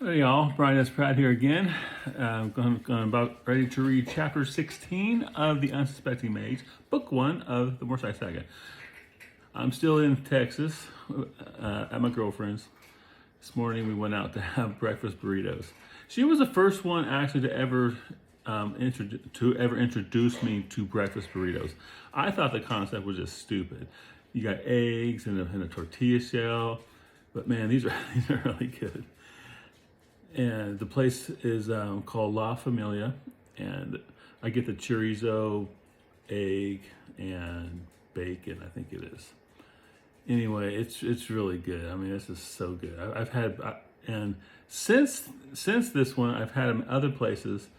Hey y'all, Brian S. Pratt here again. I'm about ready to read chapter 16 of the Unsuspecting Mage, book 1 of the Morcyth Saga. I'm still in Texas at my girlfriend's. This morning we went out to have breakfast burritos. She was the first one actually to ever introduce me to breakfast burritos. I thought the concept was just stupid. You got eggs and a tortilla shell, but man, these are really good. And the place is called La Familia, and I get the chorizo, egg, and bacon, I think it is. Anyway, it's really good. I mean, this is so good. I've had, and since this one, I've had them other places,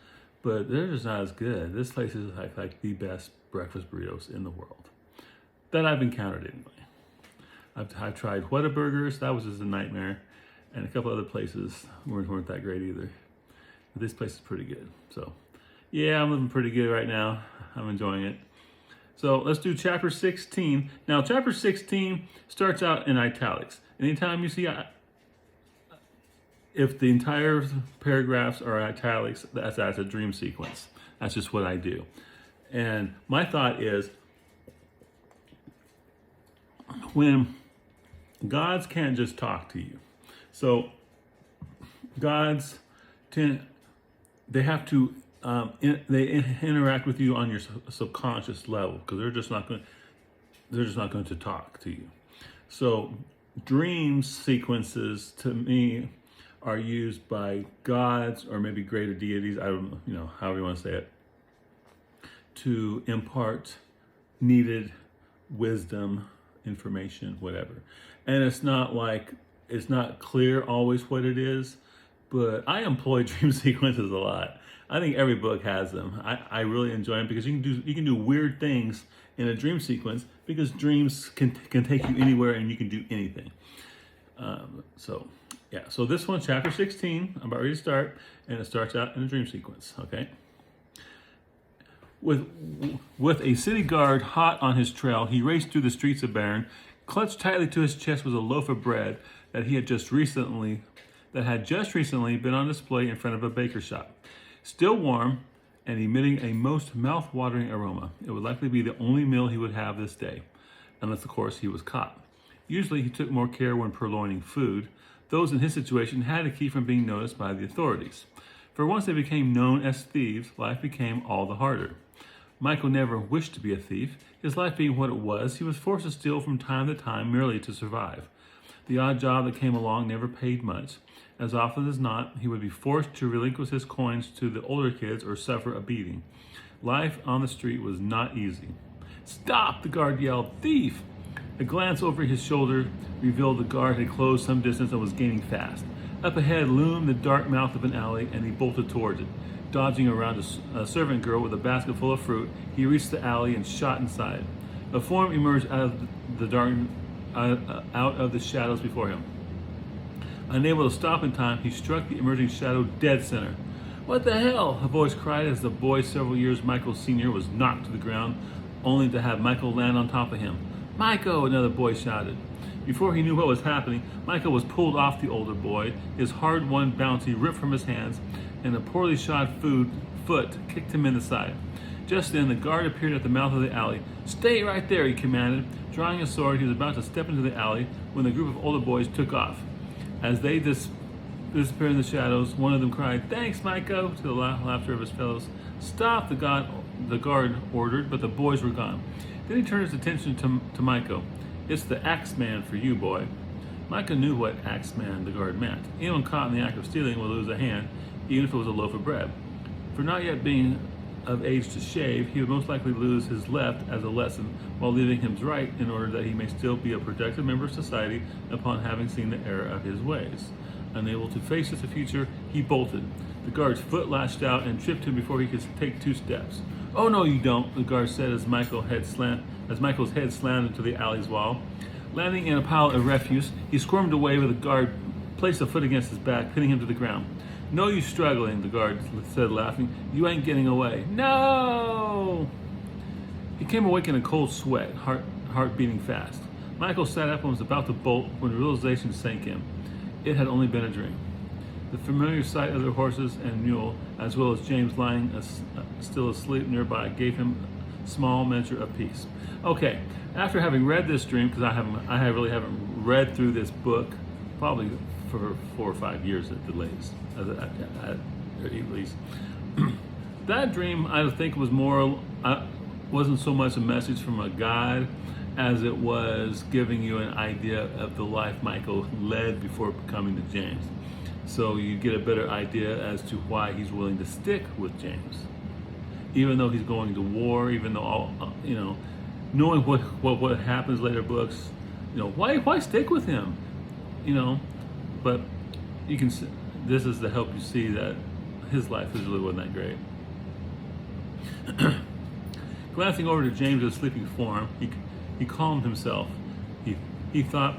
but they're just not as good. This place is like the best breakfast burritos in the world that I've encountered anyway. I've tried Whataburgers, that was just a nightmare. And a couple other places weren't that great either. But this place is pretty good. So, yeah, I'm living pretty good right now. I'm enjoying it. So let's do chapter 16. Now, chapter 16 starts out in italics. Anytime you see, if the entire paragraphs are italics, that's a dream sequence. That's just what I do. And my thought is, when gods can't just talk to you, so gods they have to they interact with you on your subconscious level because they're just not going to talk to you. So dream sequences to me are used by gods or maybe greater deities. I don't know, however you want to say it, to impart needed wisdom, information, whatever. And it's not clear always what it is, but I employ dream sequences a lot. I think every book has them. I really enjoy them because you can do weird things in a dream sequence because dreams can take you anywhere and you can do anything. So this one, chapter 16, I'm about ready to start, and it starts out in a dream sequence, okay? With a city guard hot on his trail, he raced through the streets of Bern. Clutched tightly to his chest was a loaf of bread that had just recently been on display in front of a baker's shop. Still warm and emitting a most mouth-watering aroma. It would likely be the only meal he would have this day, unless of course he was caught. Usually he took more care when purloining food. Those in his situation had to keep from being noticed by the authorities. For once they became known as thieves, life became all the harder. Michael never wished to be a thief. His life being what it was, he was forced to steal from time to time merely to survive. The odd job that came along never paid much. As often as not, he would be forced to relinquish his coins to the older kids or suffer a beating. Life on the street was not easy. "Stop!" the guard yelled. "Thief!" A glance over his shoulder revealed the guard had closed some distance and was gaining fast. Up ahead loomed the dark mouth of an alley, and he bolted towards it. Dodging around a servant girl with a basket full of fruit, he reached the alley and shot inside. A form emerged out of the shadows before him. Unable to stop in time, he struck the emerging shadow dead center. "What the hell?" a voice cried as the boy, several years Michael's senior, was knocked to the ground, only to have Michael land on top of him. "Michael!" another boy shouted. Before he knew what was happening, Michael was pulled off the older boy, his hard-won bounty ripped from his hands, and a poorly shod foot kicked him in the side. Just then, the guard appeared at the mouth of the alley. "Stay right there," he commanded. Drawing his sword, he was about to step into the alley when the group of older boys took off. As they disappeared in the shadows, one of them cried, "Thanks, Michael," to the laughter of his fellows. "Stop," the guard ordered, but the boys were gone. Then he turned his attention to Michael. "It's the axe man for you, boy." Michael knew what axe man the guard meant. Anyone caught in the act of stealing would lose a hand, even if it was a loaf of bread. For not yet being of age to shave, he would most likely lose his left as a lesson, while leaving his right in order that he may still be a productive member of society upon having seen the error of his ways. Unable to face the future, he bolted. The guard's foot lashed out and tripped him before he could take 2 steps. "Oh no, you don't," the guard said as Michael's head slammed into the alley's wall. Landing in a pile of refuse, he squirmed away, but the guard placed a foot against his back, pinning him to the ground. "No use struggling," the guard said, laughing. "You ain't getting away." "No!" He came awake in a cold sweat, heart beating fast. Michael sat up and was about to bolt when realization sank in. It had only been a dream. The familiar sight of their horses and mule, as well as James lying still asleep nearby, gave him a small measure of peace. Okay, after having read this dream, because I really haven't read through this book, probably for 4 or 5 years at the latest, at least. That dream, I think, was wasn't so much a message from a God as it was giving you an idea of the life Michael led before coming to James. So you get a better idea as to why he's willing to stick with James, even though he's going to war, even though knowing what happens later books, why stick with him, but you can. This is to help you see that his life really wasn't that great. Glancing over to James's sleeping form, he calmed himself. He thought,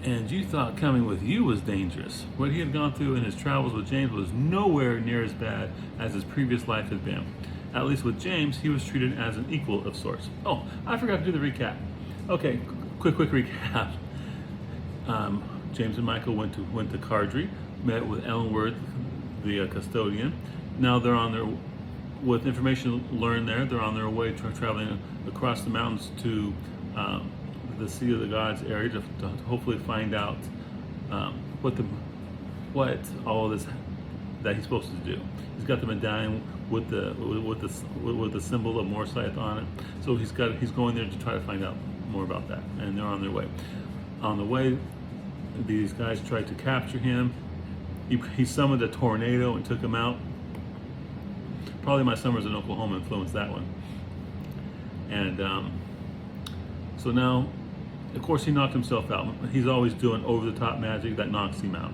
and you thought coming with you was dangerous. What he had gone through in his travels with James was nowhere near as bad as his previous life had been. At least with James, he was treated as an equal of sorts. Oh, I forgot to do the recap. Okay, quick recap. James and Michael went to Cardry, met with Ellenworth, the custodian. Now they're on their, with information learned there, they're on their way traveling across the mountains to the Sea of the Gods area to hopefully find out what all of this that he's supposed to do. He's got the medallion with the symbol of Morcyth on it, so he's going there to try to find out more about that. And they're on their way. On the way, these guys tried to capture him. He summoned a tornado and took him out. Probably my summers in Oklahoma influenced that one. And so now, of course, he knocked himself out. He's always doing over-the-top magic that knocks him out.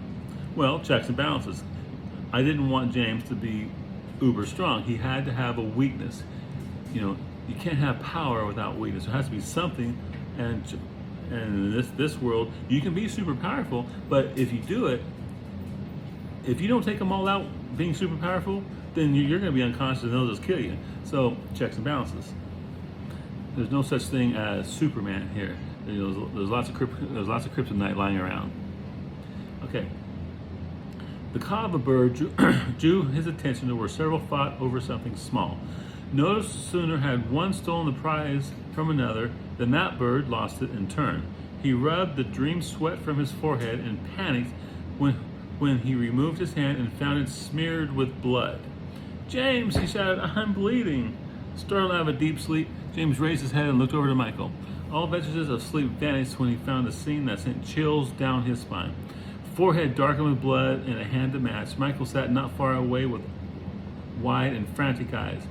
Well, checks and balances. I didn't want James to be uber strong. He had to have a weakness. You can't have power without weakness. There has to be something. And in this world, you can be super powerful, but if you do it, if you don't take them all out being super powerful, then you're going to be unconscious and they'll just kill you. So checks and balances. There's no such thing as Superman here. There's lots of kryptonite lying around. Okay. The kava bird drew his attention to where several fought over something small. No sooner had one stolen the prize from another than that bird lost it in turn. He rubbed the dream sweat from his forehead and panicked when he removed his hand and found it smeared with blood. "James," he shouted, "I'm bleeding." Startled out of a deep sleep, James raised his head and looked over to Michael. All vestiges of sleep vanished when he found a scene that sent chills down his spine. Forehead darkened with blood and a hand to match, Michael sat not far away with wide and frantic eyes.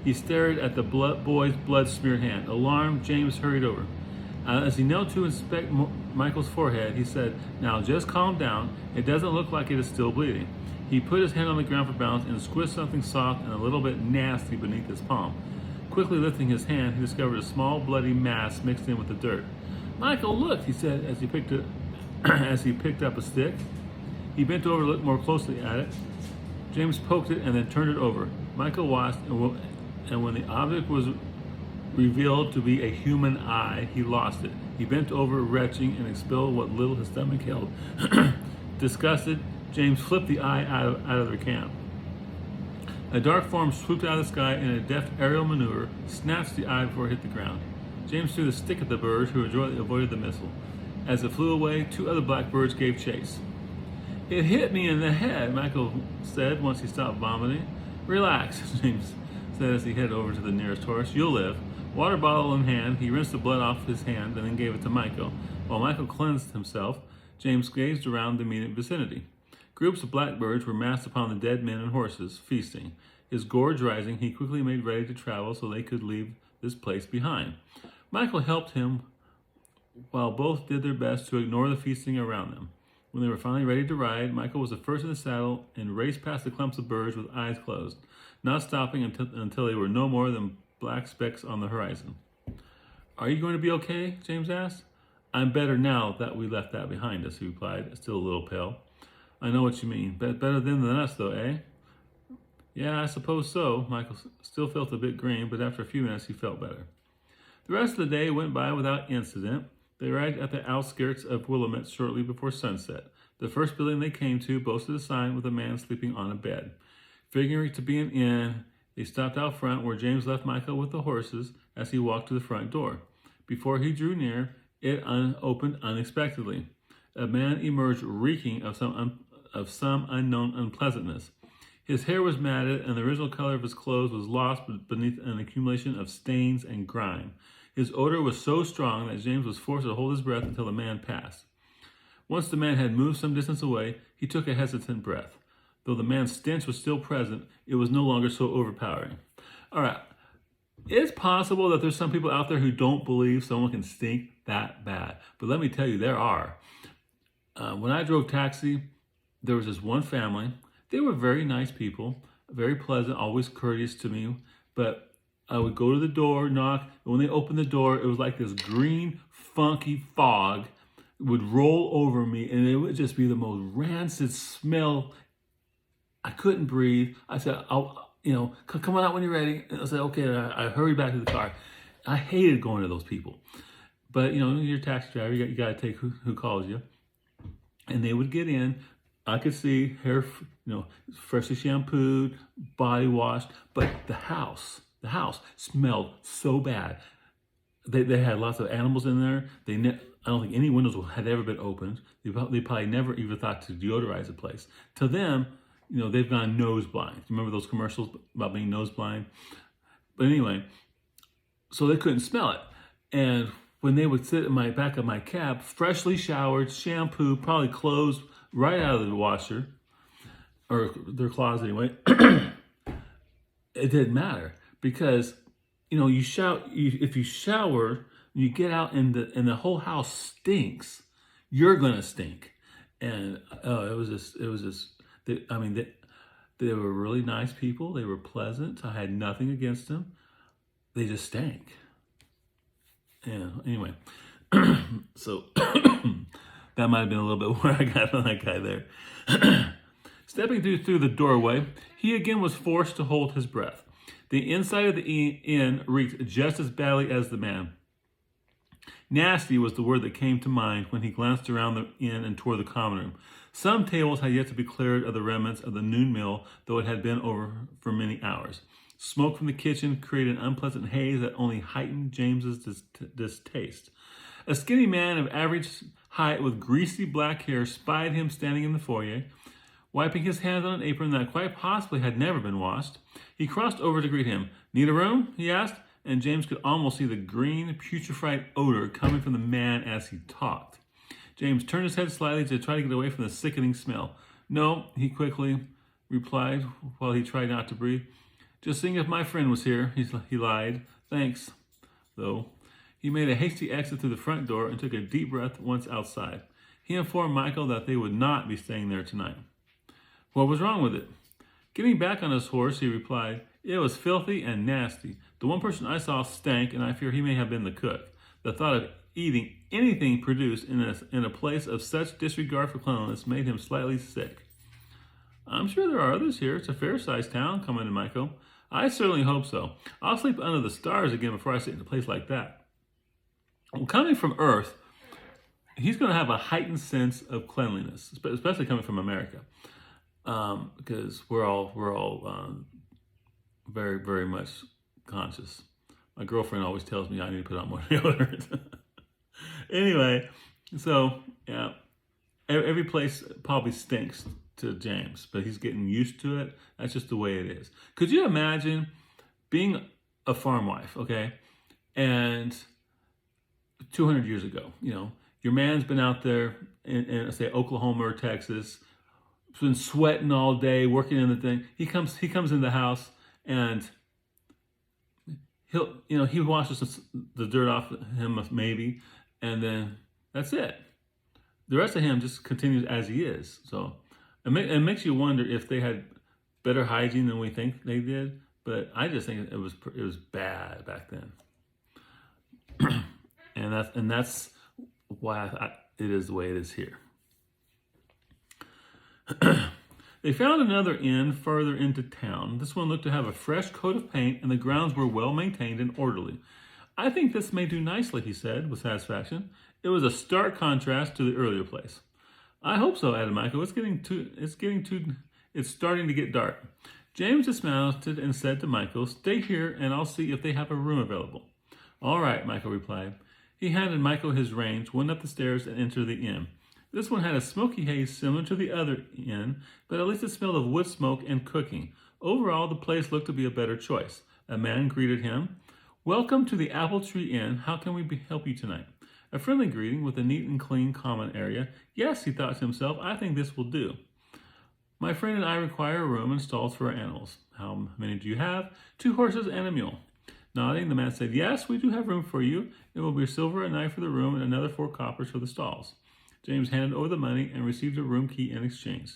He stared at the boy's blood-smeared hand. Alarmed, James hurried over. As he knelt to inspect Michael's forehead, he said, "Now just calm down. It doesn't look like it is still bleeding." He put his hand on the ground for balance and squished something soft and a little bit nasty beneath his palm. Quickly lifting his hand, he discovered a small bloody mass mixed in with the dirt. "Michael, look," he said as he picked up a stick. He bent over to look more closely at it. James poked it and then turned it over. Michael watched, and when the object was revealed to be a human eye, he lost it. He bent over, retching, and expelled what little his stomach held. Disgusted, James flipped the eye out of their camp. A dark form swooped out of the sky in a deft aerial maneuver, snatched the eye before it hit the ground. James threw the stick at the bird, who adroitly avoided the missile. As it flew away, 2 other blackbirds gave chase. "It hit me in the head," Michael said once he stopped vomiting. "Relax," James said as he headed over to the nearest horse. "You'll live." Water bottle in hand, he rinsed the blood off his hand and then gave it to Michael. While Michael cleansed himself, James gazed around the immediate vicinity. Groups of blackbirds were massed upon the dead men and horses, feasting. His gorge rising, he quickly made ready to travel so they could leave this place behind. Michael helped him while both did their best to ignore the feasting around them. When they were finally ready to ride, Michael was the first in the saddle and raced past the clumps of birds with eyes closed, not stopping until they were no more than black specks on the horizon. "Are you going to be okay?" James asked. "I'm better now that we left that behind us," he replied, still a little pale. "I know what you mean. Better than us, though, eh?" "Yeah, I suppose so." Michael still felt a bit green, but after a few minutes he felt better. The rest of the day went by without incident. They arrived at the outskirts of Willamette shortly before sunset. The first building they came to boasted a sign with a man sleeping on a bed. Figuring it to be an inn, they stopped out front where James left Michael with the horses as he walked to the front door. Before he drew near, it opened unexpectedly. A man emerged reeking of some unknown unpleasantness. His hair was matted, and the original color of his clothes was lost beneath an accumulation of stains and grime. His odor was so strong that James was forced to hold his breath until the man passed. Once the man had moved some distance away, he took a hesitant breath. Though the man's stench was still present, it was no longer so overpowering. All right, it's possible that there's some people out there who don't believe someone can stink that bad. But let me tell you, there are. When I drove taxi, there was this one family. They were very nice people, very pleasant, always courteous to me. But I would go to the door, knock, and when they opened the door, it was like this green, funky fog would roll over me, and it would just be the most rancid smell. I couldn't breathe. I said, come on out when you're ready. And I said, okay. And I hurried back to the car. I hated going to those people. But, you're a taxi driver. You got to take who calls you. And they would get in. I could see hair, freshly shampooed, body washed. But the house smelled so bad. They had lots of animals in there. I don't think any windows had ever been opened. They probably never even thought to deodorize the place. To them, they've gone nose blind. Remember those commercials about being nose blind? But anyway, so they couldn't smell it. And when they would sit in my back of my cab, freshly showered, shampooed, probably clothes right out of the washer, or their closet anyway, it didn't matter because, if you shower, you get out and the whole house stinks, you're gonna stink. And it was just. They were really nice people. They were pleasant. I had nothing against them. They just stank. Yeah. Anyway, so that might have been a little bit where I got on that guy there. Stepping through the doorway, he again was forced to hold his breath. The inside of the inn reeked just as badly as the man. Nasty was the word that came to mind when he glanced around the inn and toward the common room. Some tables had yet to be cleared of the remnants of the noon meal, though it had been over for many hours. Smoke from the kitchen created an unpleasant haze that only heightened James's distaste. A skinny man of average height with greasy black hair spied him standing in the foyer. Wiping his hands on an apron that quite possibly had never been washed, he crossed over to greet him. "Need a room?" he asked, and James could almost see the green, putrefied odor coming from the man as he talked. James turned his head slightly to try to get away from the sickening smell. "No," he quickly replied while he tried not to breathe. "Just seeing if my friend was here," he lied. "Thanks, though." He made a hasty exit through the front door and took a deep breath once outside. He informed Michael that they would not be staying there tonight. What was wrong with it? Getting back on his horse, he replied, "It was filthy and nasty. The one person I saw stank, and I fear he may have been the cook. The thought of eating anything produced in a place of such disregard for cleanliness made him slightly sick." "I'm sure there are others here. It's a fair-sized town," commented Michael. "I certainly hope so. I'll sleep under the stars again before I sit in a place like that." Well, coming from Earth, he's going to have a heightened sense of cleanliness, especially coming from America, because we're all very, very much conscious. My girlfriend always tells me I need to put on more deodorant. Anyway, so yeah, every place probably stinks to James, but he's getting used to it. That's just the way it is. Could you imagine being a farm wife, okay, and 200 years ago, your man's been out there in say Oklahoma or Texas, been sweating all day, working in the thing. He comes in the house and he washes the dirt off him maybe, and then that's it. The rest of him just continues as he is. So it makes you wonder if they had better hygiene than we think they did. But I just think it was bad back then, and that's why it is the way it is here. They found another inn further into town. This one looked to have a fresh coat of paint, and the grounds were well maintained and orderly. "I think this may do nicely," he said with satisfaction. It was a stark contrast to the earlier place. I hope so, added Michael. It's starting to get dark. James dismounted and said to Michael, "Stay here and I'll see if they have a room available." "All right," Michael replied. He handed Michael his reins, went up the stairs, and entered the inn. This one had a smoky haze similar to the other inn, but at least it smelled of wood smoke and cooking. Overall, the place looked to be a better choice. A man greeted him. "Welcome to the Apple Tree Inn. How can we help you tonight?" A friendly greeting with a neat and clean common area. Yes, he thought to himself, I think this will do. My friend and I require a room and stalls for our animals. How many do you have? 2 horses and a mule. Nodding, the man said, "Yes, we do have room for you. It will be $1 a night for the room and another 4 coppers for the stalls." James handed over the money and received a room key in exchange.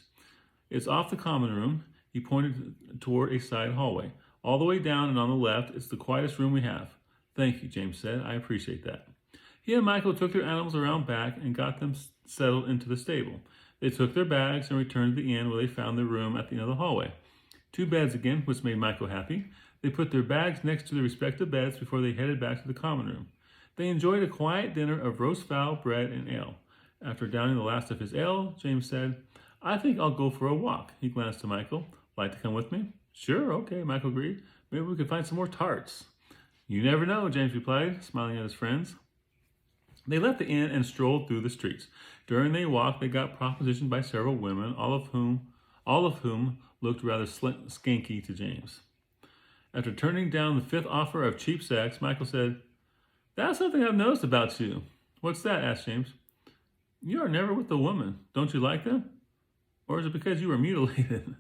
"It's off the common room." He pointed toward a side hallway. "All the way down and on the left, it's the quietest room we have." "Thank you," James said. "I appreciate that." He and Michael took their animals around back and got them settled into the stable. They took their bags and returned to the inn where they found their room at the end of the hallway. 2 beds again, which made Michael happy. They put their bags next to their respective beds before they headed back to the common room. They enjoyed a quiet dinner of roast fowl, bread, and ale. After downing the last of his ale, James said, "I think I'll go for a walk." He glanced to Michael. "Like to come with me?" "Sure, okay," Michael agreed. "Maybe we could find some more tarts." "You never know," James replied, smiling at his friends. They left the inn and strolled through the streets. During their walk, they got propositioned by several women, all of whom looked rather skanky to James. After turning down the 5th offer of cheap sex, Michael said, "That's something I've noticed about you." "What's that?" asked James. "You are never with a woman. Don't you like them? Or is it because you were mutilated?"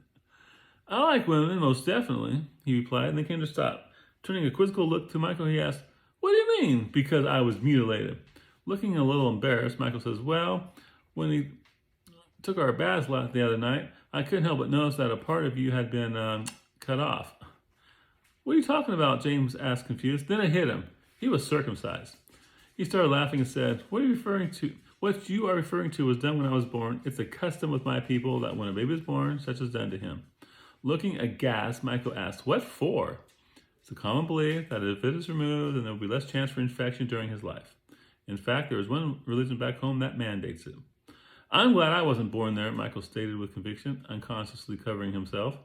"I like women, most definitely," he replied, and they came to stop. Turning a quizzical look to Michael, he asked, "What do you mean, because I was mutilated?" Looking a little embarrassed, Michael says, "Well, when he took our baths the other night, I couldn't help but notice that a part of you had been cut off." "What are you talking about?" James asked, confused. Then it hit him. He was circumcised. He started laughing and said, What you are referring to was done when I was born. It's a custom with my people that when a baby is born, such is done to him." Looking aghast, Michael asked, "What for?" "It's a common belief that if it is removed, then there will be less chance for infection during his life. In fact, there is one religion back home that mandates it." "I'm glad I wasn't born there," Michael stated with conviction, unconsciously covering himself.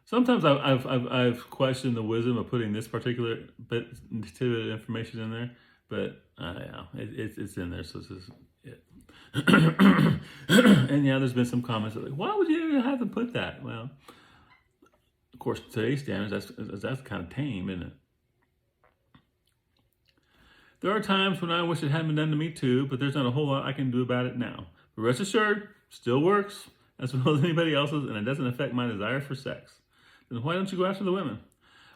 Sometimes I've questioned the wisdom of putting this particular bit of information in there, but yeah, it's in there, so this is it. And yeah, there's been some comments like, "Why would you have to put that?" Well, of course, today's standards, that's kind of tame, isn't it? "There are times when I wish it hadn't been done to me too, but there's not a whole lot I can do about it now. But rest assured, still works as well as anybody else's, and it doesn't affect my desire for sex." "Then why don't you go after the women?"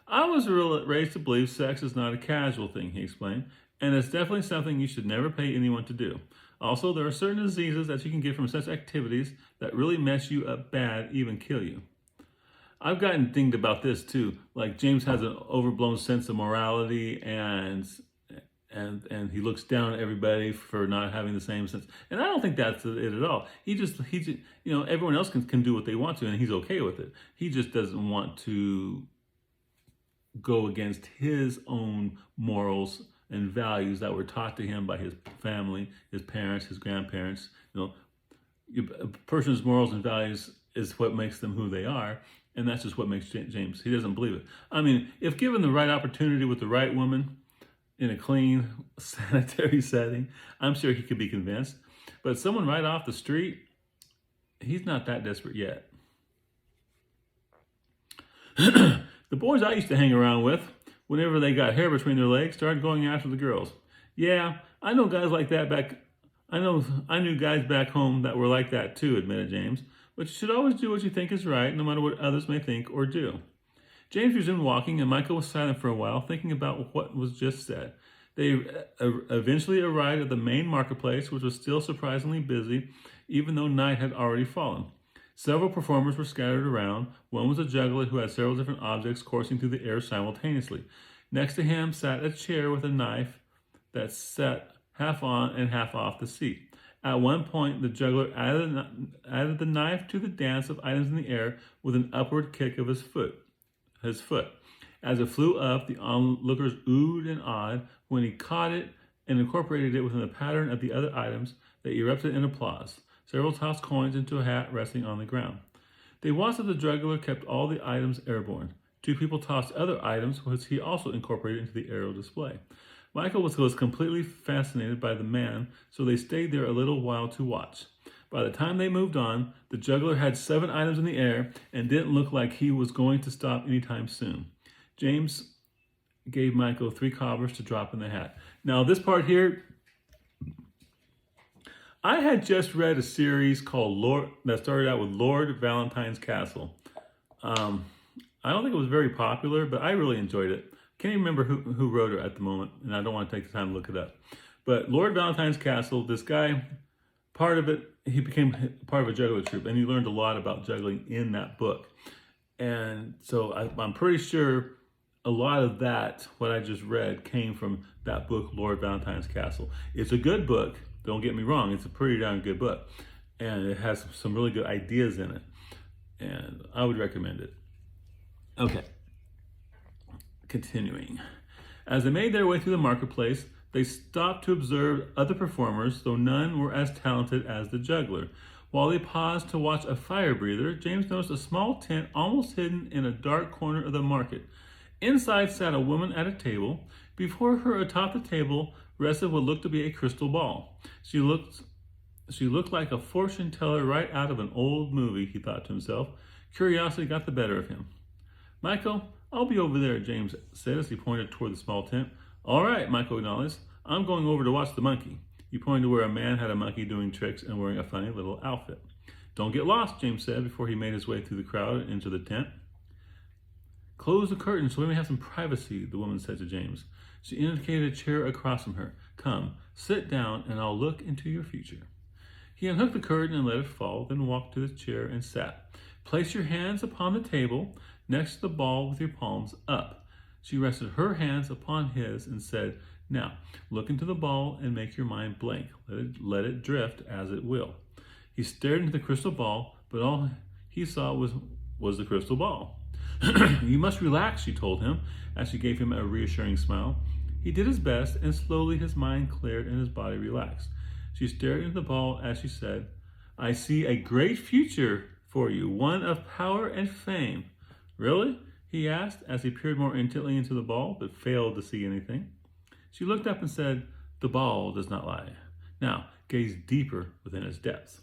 "I was raised to believe sex is not a casual thing," he explained, "and it's definitely something you should never pay anyone to do. Also, there are certain diseases that you can get from such activities that really mess you up bad, even kill you." I've gotten dinged about this too. Like James has an overblown sense of morality and he looks down at everybody for not having the same sense. And I don't think that's it at all. He just everyone else can do what they want to and he's okay with it. He just doesn't want to go against his own morals and values that were taught to him by his family, his parents, his grandparents. A person's morals and values is what makes them who they are. And that's just what makes James. He doesn't believe it. I mean, if given the right opportunity with the right woman, in a clean, sanitary setting, I'm sure he could be convinced. But someone right off the street, he's not that desperate yet. "The boys I used to hang around with, whenever they got hair between their legs, started going after the girls. Yeah, I know guys like that back. I knew guys back home that were like that too," admitted James. "But you should always do what you think is right, no matter what others may think or do." James resumed walking, and Michael was silent for a while, thinking about what was just said. They eventually arrived at the main marketplace, which was still surprisingly busy, even though night had already fallen. Several performers were scattered around. One was a juggler who had several different objects coursing through the air simultaneously. Next to him sat a chair with a knife that sat half on and half off the seat. At one point, the juggler added the knife to the dance of items in the air with an upward kick of his foot. As it flew up, the onlookers oohed and awed. When he caught it and incorporated it within the pattern of the other items, they erupted in applause. Several tossed coins into a hat resting on the ground. They watched as the juggler kept all the items airborne. Two people tossed other items, which he also incorporated into the aerial display. Michael was completely fascinated by the man, so they stayed there a little while to watch. By the time they moved on, the juggler had 7 items in the air and didn't look like he was going to stop anytime soon. James gave Michael 3 coppers to drop in the hat. Now, this part here, I had just read a series called that started out with Lord Valentine's Castle. I don't think it was very popular, but I really enjoyed it. Can't even remember who wrote it at the moment, and I don't want to take the time to look it up. But Lord Valentine's Castle, this guy, part of it, he became part of a juggler troupe, and he learned a lot about juggling in that book. And so I'm pretty sure a lot of that, what I just read, came from that book, Lord Valentine's Castle. It's a good book, don't get me wrong, it's a pretty darn good book. And it has some really good ideas in it. And I would recommend it. Okay, continuing. As they made their way through the marketplace, they stopped to observe other performers, though none were as talented as the juggler. While they paused to watch a fire breather, James noticed a small tent almost hidden in a dark corner of the market. Inside sat a woman at a table. Before her, atop the table, rested what looked to be a crystal ball. She looked like a fortune teller right out of an old movie, he thought to himself. Curiosity got the better of him. Michael, I'll be over there, James said as he pointed toward the small tent. All right, Michael acknowledged. I'm going over to watch the monkey. He pointed to where a man had a monkey doing tricks and wearing a funny little outfit. Don't get lost, James said before he made his way through the crowd and into the tent. Close the curtain so we may have some privacy, the woman said to James. She indicated a chair across from her. Come, sit down and I'll look into your future. He unhooked the curtain and let it fall, then walked to the chair and sat. Place your hands upon the table next to the ball with your palms up. She rested her hands upon his and said, now, look into the ball and make your mind blank. Let it drift as it will. He stared into the crystal ball, but all he saw was the crystal ball. You must relax, she told him, as she gave him a reassuring smile. He did his best, and slowly his mind cleared and his body relaxed. She stared into the ball as she said, I see a great future for you, one of power and fame. Really? He asked as he peered more intently into the ball, but failed to see anything. She looked up and said, the ball does not lie. Now, gaze deeper within its depths.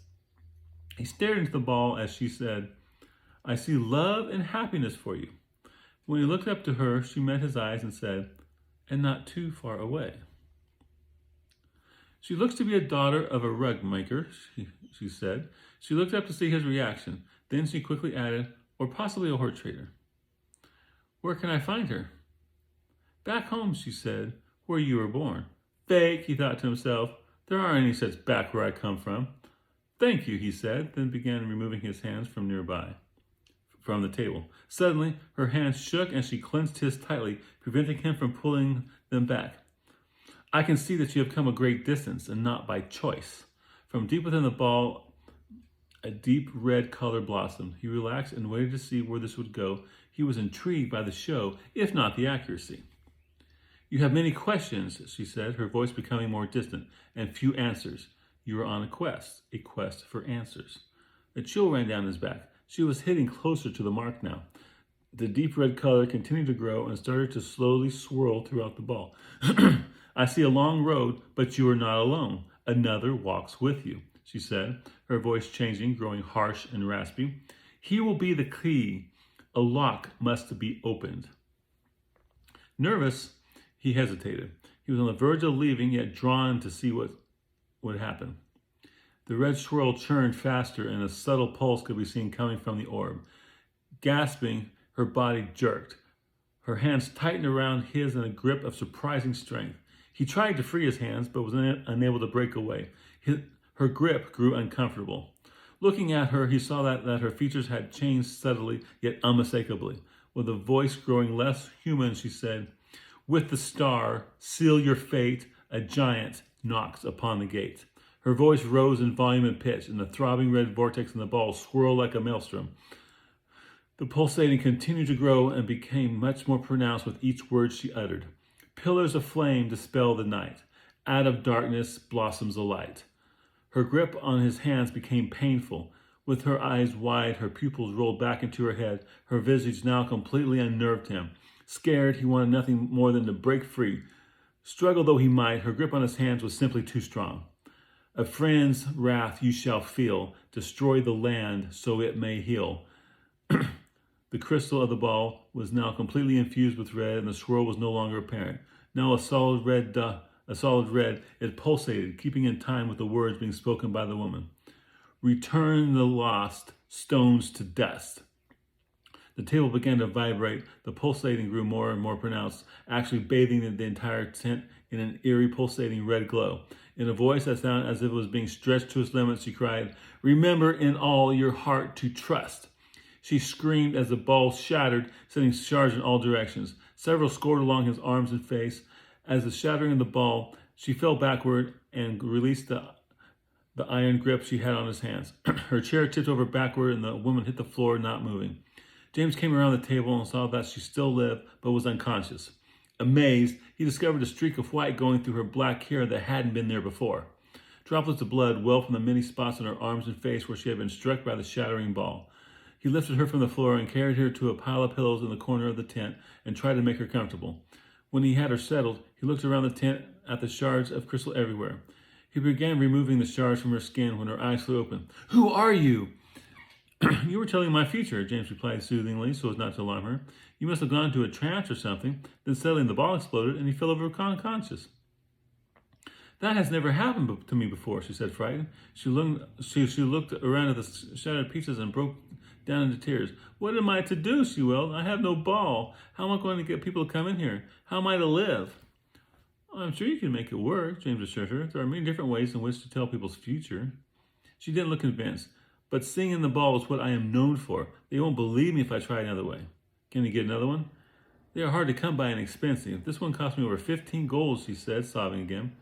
He stared into the ball as she said, I see love and happiness for you. When he looked up to her, she met his eyes and said, and not too far away. She looks to be a daughter of a rug maker, she said. She looked up to see his reaction. Then she quickly added, or possibly a horse trader. Where can I find her? Back home, she said, where you were born. Fake, he thought to himself. There aren't any such back where I come from. Thank you, he said, then began removing his hands from the table. Suddenly, her hands shook and she clenched his tightly, preventing him from pulling them back. I can see that you have come a great distance, and not by choice. From deep within the ball, a deep red color blossomed. He relaxed and waited to see where this would go. He was intrigued by the show, if not the accuracy. You have many questions, she said, her voice becoming more distant, and few answers. You are on a quest for answers. A chill ran down his back. She was hitting closer to the mark now. The deep red color continued to grow and started to slowly swirl throughout the ball. I see a long road, but you are not alone. Another walks with you, she said, her voice changing, growing harsh and raspy. He will be the key. A lock must be opened. Nervous, he hesitated. He was on the verge of leaving, yet drawn to see what would happen. The red swirl churned faster, and a subtle pulse could be seen coming from the orb. Gasping, her body jerked. Her hands tightened around his in a grip of surprising strength. He tried to free his hands, but was unable to break away. Her grip grew uncomfortable. Looking at her, he saw that her features had changed subtly, yet unmistakably. With a voice growing less human, she said, with the star, seal your fate, a giant knocks upon the gate. Her voice rose in volume and pitch, and the throbbing red vortex in the ball swirled like a maelstrom. The pulsating continued to grow and became much more pronounced with each word she uttered. Pillars of flame dispel the night. Out of darkness blossoms a light. Her grip on his hands became painful. With her eyes wide, her pupils rolled back into her head. Her visage now completely unnerved him. Scared, he wanted nothing more than to break free. Struggle though he might, her grip on his hands was simply too strong. A friend's wrath you shall feel. Destroy the land so it may heal. The crystal of the ball was now completely infused with red, and the swirl was no longer apparent. Now a solid red, it pulsated, keeping in time with the words being spoken by the woman. Return the lost stones to dust. The table began to vibrate. The pulsating grew more and more pronounced, actually bathing the entire tent in an eerie pulsating red glow. In a voice that sounded as if it was being stretched to its limits, she cried, "Remember in all your heart to trust." She screamed as the ball shattered, sending shards in all directions. Several scored along his arms and face. As the shattering of the ball, she fell backward and released the iron grip she had on his hands. Her chair tipped over backward and the woman hit the floor, not moving. James came around the table and saw that she still lived, but was unconscious. Amazed, he discovered a streak of white going through her black hair that hadn't been there before. Droplets of blood welled from the many spots on her arms and face where she had been struck by the shattering ball. He lifted her from the floor and carried her to a pile of pillows in the corner of the tent and tried to make her comfortable. When he had her settled, he looked around the tent at the shards of crystal everywhere. He began removing the shards from her skin when her eyes flew open. "Who are you?" "You were telling my future," James replied soothingly so as not to alarm her. "You must have gone into a trance or something. Then suddenly the ball exploded and he fell over unconscious." "That has never happened to me before," she said, frightened. She looked around at the shattered pieces and broke down into tears. "What am I to do?" she wailed. "I have no ball. How am I going to get people to come in here? How am I to live?" "I'm sure you can make it work," James assured her. "There are many different ways in which to tell people's future." She didn't look convinced. "But seeing in the ball is what I am known for. They won't believe me if I try another way." "Can you get another one?" "They are hard to come by and expensive. This one cost me over 15 golds," she said, sobbing again.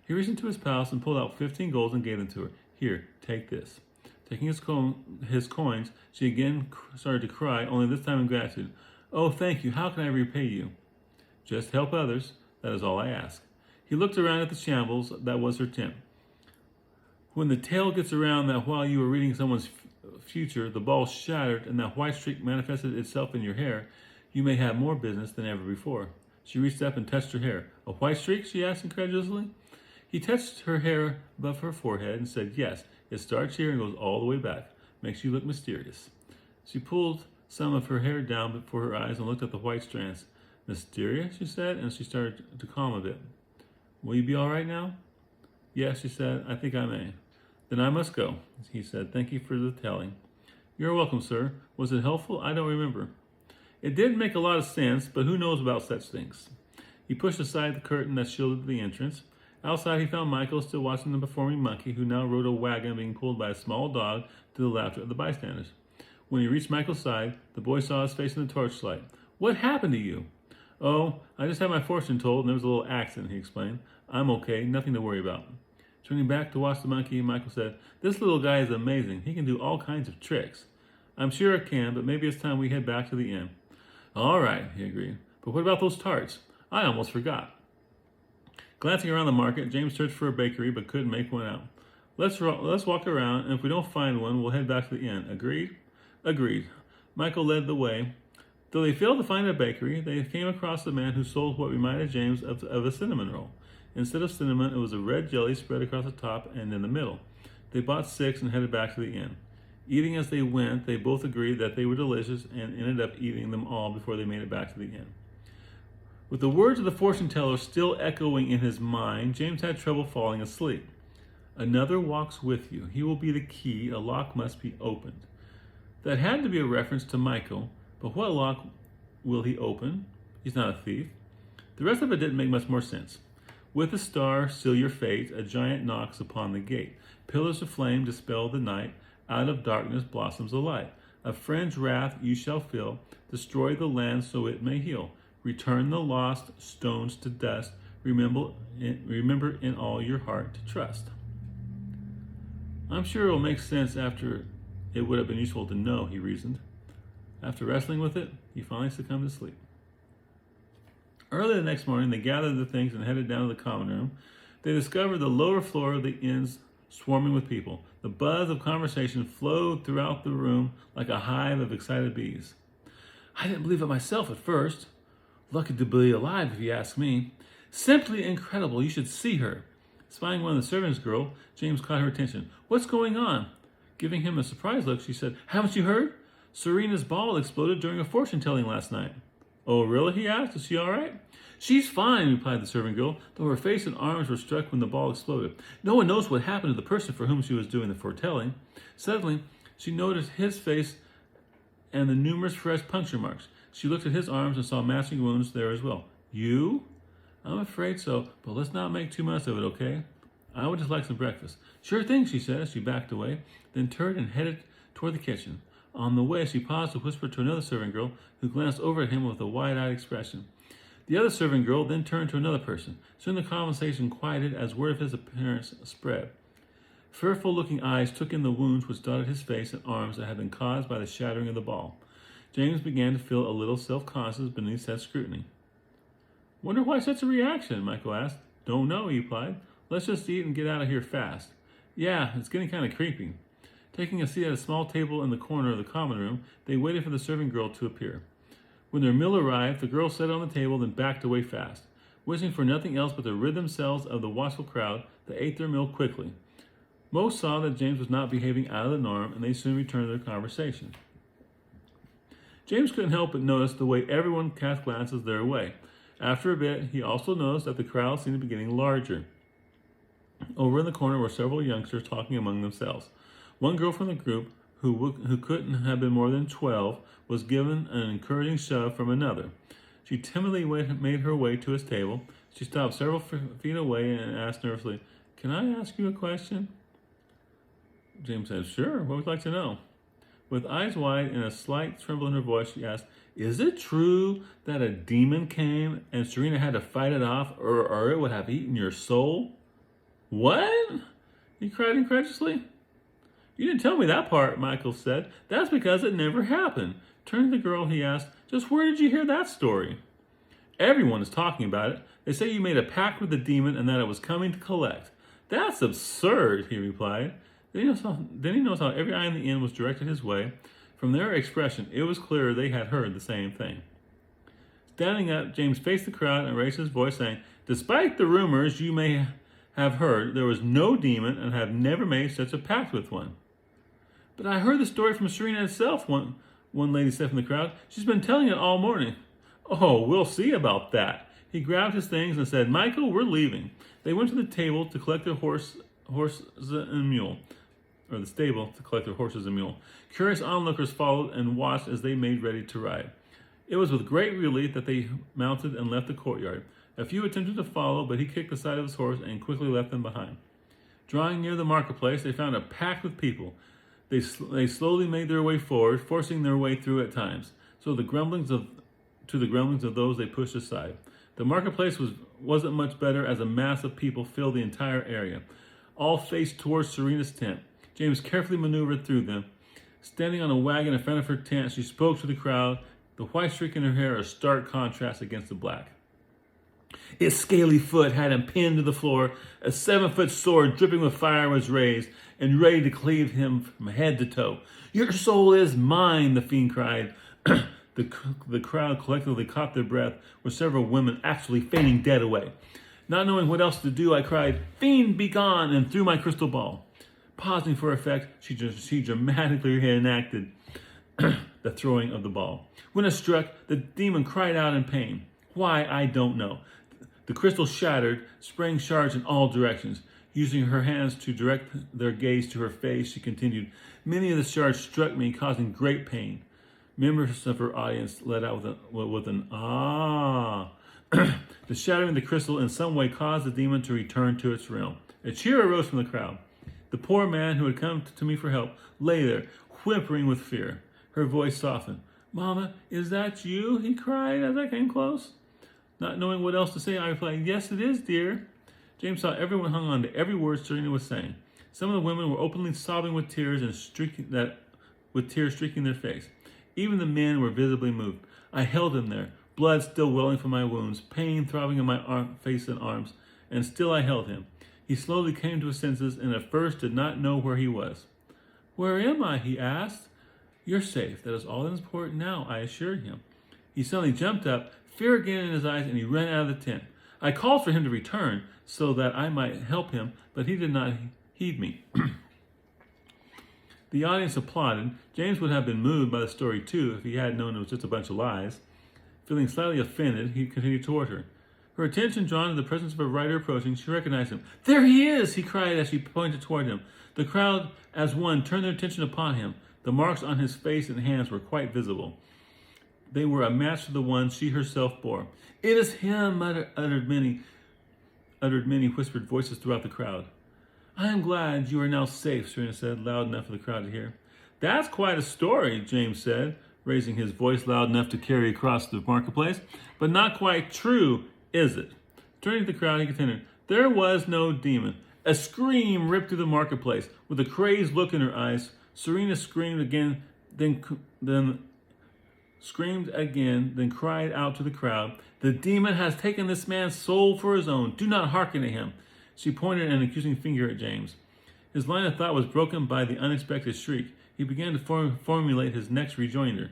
He reached into his pouch and pulled out 15 golds and gave them to her. "Here, take this." Taking his coins, she again started to cry, only this time in gratitude. "Oh, thank you. How can I repay you?" "Just help others. That is all I ask." He looked around at the shambles that was her tent. "When the tale gets around that while you were reading someone's future, the ball shattered and that white streak manifested itself in your hair, you may have more business than ever before." She reached up and touched her hair. "A white streak?" she asked incredulously. He touched her hair above her forehead and said, "Yes, it starts here and goes all the way back. Makes you look mysterious." She pulled some of her hair down before her eyes and looked at the white strands. "Mysterious?" she said, and she started to calm a bit. "Will you be all right now?" "Yes," she said, "I think I may." "Then I must go," he said. "Thank you for the telling." "You're welcome, sir. Was it helpful? I don't remember." "It didn't make a lot of sense, but who knows about such things?" He pushed aside the curtain that shielded the entrance. Outside, he found Michael still watching the performing monkey, who now rode a wagon being pulled by a small dog to the laughter of the bystanders. When he reached Michael's side, the boy saw his face in the torchlight. "What happened to you?" "Oh, I just had my fortune told, and there was a little accident," he explained. "I'm okay, nothing to worry about." Turning back to watch the monkey, Michael said, "This little guy is amazing. He can do all kinds of tricks." "I'm sure it can, but maybe it's time we head back to the inn." "All right," he agreed. "But what about those tarts? I almost forgot." Glancing around the market, James searched for a bakery but couldn't make one out. Let's walk around, and if we don't find one, we'll head back to the inn. Agreed?" "Agreed." Michael led the way. Though they failed to find a bakery, they came across a man who sold what reminded James of a cinnamon roll. Instead of cinnamon, it was a red jelly spread across the top and in the middle. They bought 6 and headed back to the inn. Eating as they went, they both agreed that they were delicious and ended up eating them all before they made it back to the inn. With the words of the fortune teller still echoing in his mind, James had trouble falling asleep. "Another walks with you. He will be the key. A lock must be opened." That had to be a reference to Michael, but what lock will he open? He's not a thief. The rest of it didn't make much more sense. With a star, seal your fate. A giant knocks upon the gate. Pillars of flame dispel the night. Out of darkness blossoms a light. A friend's wrath you shall feel. Destroy the land so it may heal. Return the lost stones to dust. Remember in all your heart to trust. "I'm sure it will make sense after it would have been useful to know," he reasoned. After wrestling with it, he finally succumbed to sleep. Early the next morning, they gathered the things and headed down to the common room. They discovered the lower floor of the inn's swarming with people. The buzz of conversation flowed throughout the room like a hive of excited bees. I didn't believe it myself at first. Lucky to be alive, if you ask me. Simply incredible. You should see her. Spying one of the servants' girl, James caught her attention. What's going on? Giving him a surprised look, she said, Haven't you heard? Serena's ball exploded during a fortune-telling last night. Oh, really? He asked. Is she all right? She's fine, replied the servant girl, though her face and arms were struck when the ball exploded. No one knows what happened to the person for whom she was doing the foretelling. Suddenly, she noticed his face and the numerous fresh puncture marks. She looked at his arms and saw matching wounds there as well. You? I'm afraid so, but let's not make too much of it, okay? I would just like some breakfast. Sure thing, she said as she backed away, then turned and headed toward the kitchen. On the way, she paused to whisper to another servant girl who glanced over at him with a wide-eyed expression. The other servant girl then turned to another person. Soon the conversation quieted as word of his appearance spread. Fearful-looking eyes took in the wounds which dotted his face and arms that had been caused by the shattering of the ball. James began to feel a little self-conscious beneath that scrutiny. Wonder why such a reaction, Michael asked. Don't know, he replied. Let's just eat and get out of here fast. Yeah, it's getting kind of creepy. Taking a seat at a small table in the corner of the common room, they waited for the servant girl to appear. When their meal arrived, the girl sat on the table then backed away fast, wishing for nothing else but to rid themselves of the watchful crowd that ate their meal quickly. Most saw that James was not behaving out of the norm, and they soon returned to their conversation. James couldn't help but notice the way everyone cast glances their way. After a bit, he also noticed that the crowd seemed to be getting larger. Over in the corner were several youngsters talking among themselves. One girl from the group, who couldn't have been more than 12, was given an encouraging shove from another. She timidly made her way to his table. She stopped several feet away and asked nervously, Can I ask you a question? James said, Sure, what would you like to know? With eyes wide and a slight tremble in her voice, she asked, Is it true that a demon came and Serena had to fight it off or it would have eaten your soul? What? He cried incredulously. You didn't tell me that part, Michael said. That's because it never happened. Turning to the girl, he asked, Just where did you hear that story? Everyone is talking about it. They say you made a pact with the demon and that it was coming to collect. That's absurd, he replied. Then he noticed how every eye in the inn was directed his way. From their expression, it was clear they had heard the same thing. Standing up, James faced the crowd and raised his voice, saying, Despite the rumors you may have heard, there was no demon and have never made such a pact with one. But I heard the story from Serena itself, one lady said from the crowd. She's been telling it all morning. Oh, we'll see about that. He grabbed his things and said, Michael, we're leaving. They went to the table to collect their horses and mule. Or the stable to collect their horses and mule. Curious onlookers followed and watched as they made ready to ride. It was with great relief that they mounted and left the courtyard. A few attempted to follow, but he kicked the side of his horse and quickly left them behind. Drawing near the marketplace, they found a packed with people. They slowly made their way forward, forcing their way through at times, to the grumblings of those they pushed aside. The marketplace wasn't much better as a mass of people filled the entire area. All faced towards Serena's tent. James carefully maneuvered through them. Standing on a wagon in front of her tent, she spoke to the crowd, the white streak in her hair a stark contrast against the black. Its scaly foot had him pinned to the floor. A 7-foot sword dripping with fire was raised and ready to cleave him from head to toe. Your soul is mine, the fiend cried. The crowd collectively caught their breath, with several women actually fainting dead away. Not knowing what else to do, I cried, Fiend, be gone, and threw my crystal ball. Pausing for effect, she dramatically reenacted the throwing of the ball. When it struck, the demon cried out in pain. Why, I don't know. The crystal shattered, spraying shards in all directions. Using her hands to direct their gaze to her face, she continued, Many of the shards struck me, causing great pain. Members of her audience let out with an ah. The shattering of the crystal in some way caused the demon to return to its realm. A cheer arose from the crowd. The poor man who had come to me for help lay there, whimpering with fear. Her voice softened. Mama, is that you? He cried as I came close. Not knowing what else to say, I replied, Yes, it is, dear. James saw everyone hung on to every word Serena was saying. Some of the women were openly sobbing with tears streaking their face. Even the men were visibly moved. I held him there, blood still welling from my wounds, pain throbbing in my face and arms, and still I held him. He slowly came to his senses and at first did not know where he was. "Where am I?" he asked. "You're safe. That is all that is important now," I assured him. He suddenly jumped up, fear again in his eyes, and he ran out of the tent. I called for him to return so that I might help him, but he did not heed me. The audience applauded. James would have been moved by the story too if he had known it was just a bunch of lies. Feeling slightly offended, he continued toward her. Her attention drawn to the presence of a rider approaching, she recognized him. "There he is!" he cried as she pointed toward him. The crowd, as one, turned their attention upon him. The marks on his face and hands were quite visible. They were a match to the ones she herself bore. "It is him," uttered many whispered voices throughout the crowd. "I am glad you are now safe," Serena said, loud enough for the crowd to hear. "That's quite a story," James said, raising his voice loud enough to carry across the marketplace. "But not quite true, is it?" Turning to the crowd, he continued, "There was no demon." A scream ripped through the marketplace. With a crazed look in her eyes, Serena screamed again, then cried out to the crowd, "The demon has taken this man's soul for his own. Do not hearken to him." She pointed an accusing finger at James. His line of thought was broken by the unexpected shriek. He began to formulate his next rejoinder.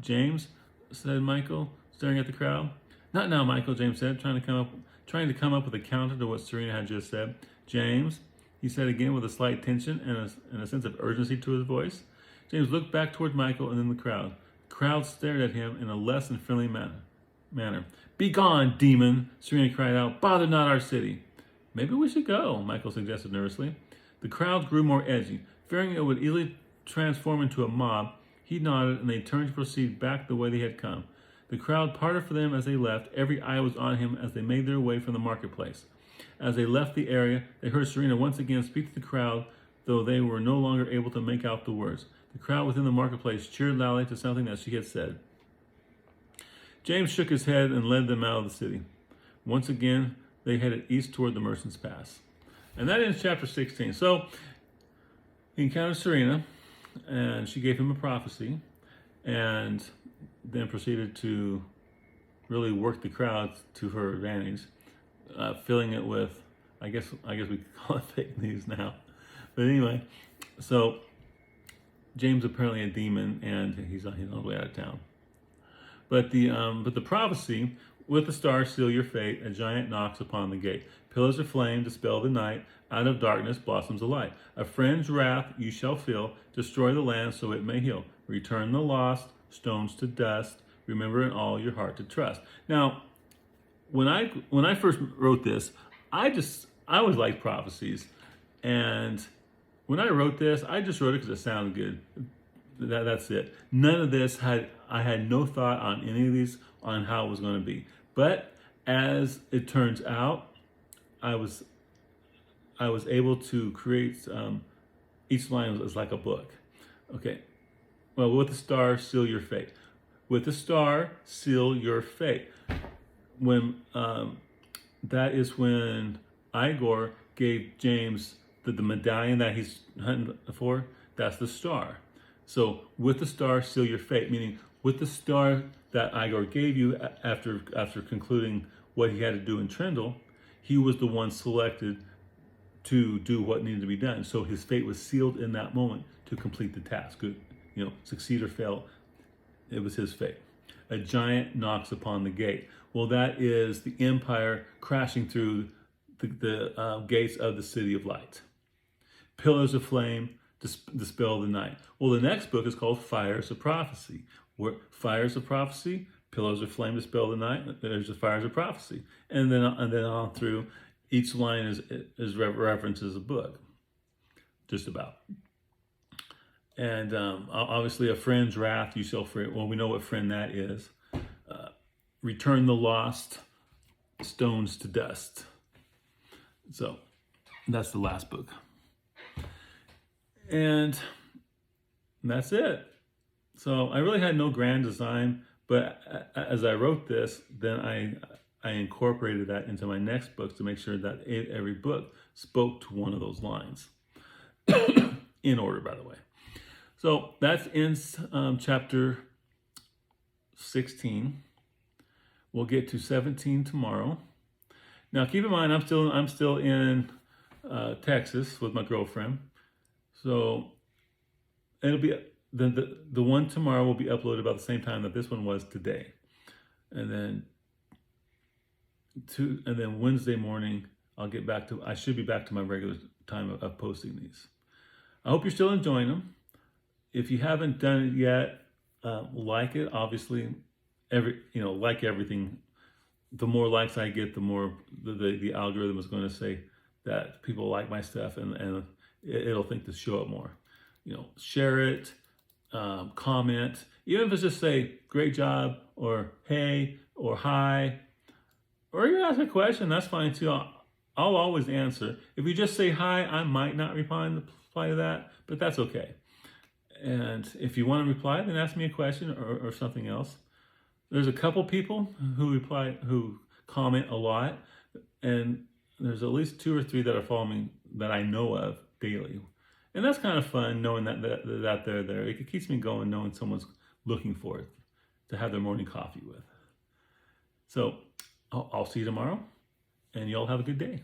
James," said Michael, staring at the crowd. "Not now, Michael," James said, trying to come up with a counter to what Serena had just said. "James," he said again with a slight tension and a sense of urgency to his voice. James looked back toward Michael and then the crowd. The crowd stared at him in a less than friendly manner. "Be gone, demon," Serena cried out. "Bother not our city." "Maybe we should go," Michael suggested nervously. The crowd grew more edgy. Fearing it would easily transform into a mob, he nodded and they turned to proceed back the way they had come. The crowd parted for them as they left. Every eye was on him as they made their way from the marketplace. As they left the area, they heard Serena once again speak to the crowd, though they were no longer able to make out the words. The crowd within the marketplace cheered loudly to something that she had said. James shook his head and led them out of the city. Once again, they headed east toward the Merchant's Pass. And that ends chapter 16. So, he encountered Serena, and she gave him a prophecy, and then proceeded to really work the crowd to her advantage, filling it with, I guess we could call it fake news now. But anyway, so James apparently a demon, and he's on his way out of town. But the prophecy, "With the star seal your fate, a giant knocks upon the gate. Pillars of flame dispel the night, out of darkness blossoms a light. A friend's wrath you shall feel, destroy the land so it may heal. Return the lost, stones to dust, remember in all your heart to trust." Now, when I first wrote this, I always liked prophecies, and when I wrote this, I just wrote it because it sounded good. That's it. None of this I had no thought on any of these on how it was going to be. But as it turns out, I was able to create each line was like a book. Okay. Well, with the star, seal your fate. With the star, seal your fate. When that is when Igor gave James the medallion that he's hunting for. That's the star. So with the star, seal your fate. Meaning, with the star that Igor gave you after concluding what he had to do in Trendle, he was the one selected to do what needed to be done. So his fate was sealed in that moment to complete the task. Good, succeed or fail, it was his fate. A giant knocks upon the gate. Well, that is the Empire crashing through the gates of the City of Light. Pillars of flame dispel the night. Well, the next book is called Fires of Prophecy. Where fires of prophecy, pillars of flame dispel the night. There's the fires of prophecy, and then on through. Each line is references a book, just about. And obviously, a friend's wrath you shall free. Well, we know what friend that is. Return the lost, stones to dust. So that's the last book, and that's it. So I really had no grand design, but as I wrote this, then I incorporated that into my next books to make sure that every book spoke to one of those lines. In order, by the way. So that ends chapter 16. We'll get to 17 tomorrow. Now, keep in mind, I'm still in Texas with my girlfriend, so it'll be the one tomorrow will be uploaded about the same time that this one was today, and then Wednesday morning I should be back to my regular time of posting these. I hope you're still enjoying them. If you haven't done it yet, like it. Obviously, like everything, the more likes I get, the more the algorithm is going to say that people like my stuff, and it'll think to show up more. Share it, comment, even if it's just say great job or hey or hi, or you ask a question. That's fine too. I'll always answer. If you just say hi, I might not reply to that, but that's okay. And if you want to reply, then ask me a question or something else. There's a couple people who comment a lot, and there's at least 2 or 3 that are following me that I know of daily. And that's kind of fun, knowing that they're there. It keeps me going, knowing someone's looking for it to have their morning coffee with. So I'll see you tomorrow, and y'all have a good day.